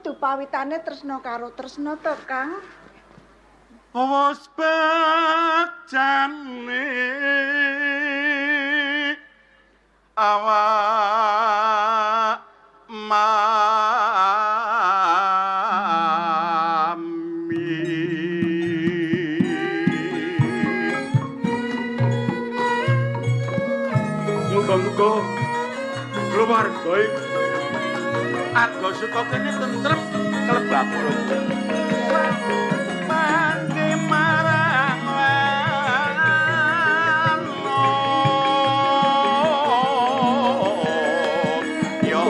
kudu pawitane tresna karo tresna to, Kang. Wes bejane awak muga-muga keluarga iki arga saka kene tentrem kelebak mangke marang yo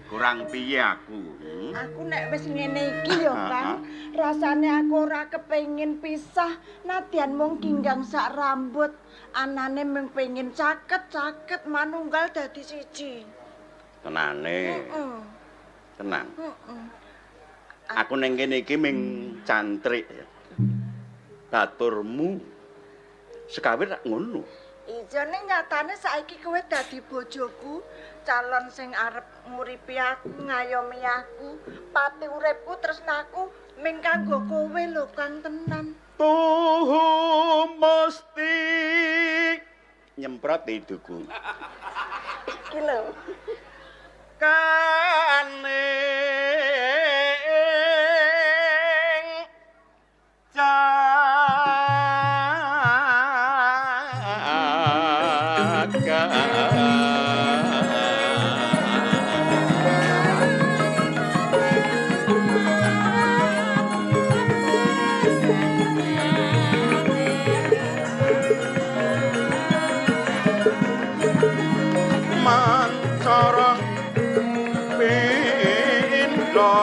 kurang piye aku? Aku nek wis ngene iki ya, Kang, rasane aku ora kepengin pisah nadyan mung ginggang sak rambut, anane mung pengin caket-caket manunggal dadi siji. Tenane. Tenang. Aku ning kene iki ming cantrik ya. Baturmu sekawit rak ngono. Iya ning nyatane saiki kowe dadi bojoku, calon sing arep nguripi aku, ngayomi aku, pati uripku, tresnaku ming kanggo kowe lho Kang tenan. Tuh mesti nyemprot hiduku. Iki lho. Kaning mancara pindha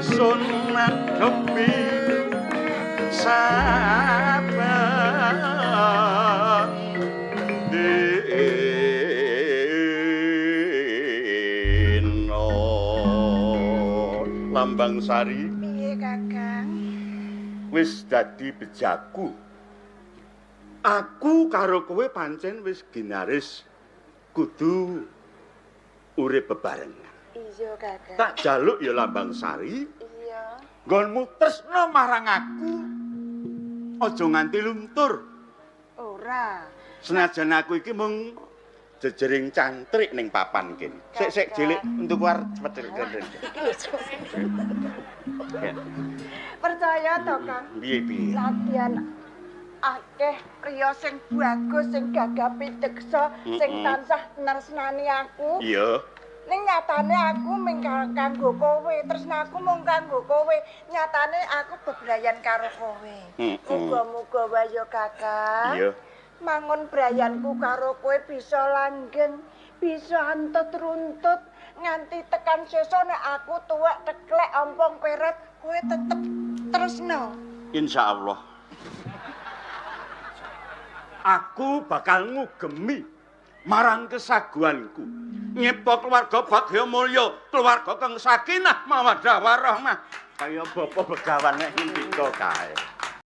sunat gepi saben dina Lambang Sari. Piye Kakang? Wis dadi bejaku. Aku karo kowe pancen wis ginaris kudu urip bebarengan. Iya Kakang. Tak jaluk ya Lambang Sari. Iya. Nggonmu tresna marang aku. Aja nganti luntur. Ora. Senajan aku iki mung jejering cantrik ning papan kene. Sik cilik untuk war cepet. Percaya to Kang? Piye? Latihan akeh priya sing bagus, sing gagah piteksa, sing tansah nresnani aku. Iya. Ning nyatane aku mung kanggo kowe, tresnaku mung kanggo kowe. Nyatane aku bebrayan karo kowe. Muga-muga wae ya Kakang. Iya. Mangun brayanku karo kowe bisa langgeng, bisa antut runtut nganti tekan sesa nek aku tuwek teklek ompong peret, kowe tetep tresna. Insyaallah. Aku bakal ngugemi marang kesaguanku. Nyipta keluarga Bagya Mulya, keluarga kang sakinah mawaddah warahmah. Kaya bapa begawan nek ndika kae.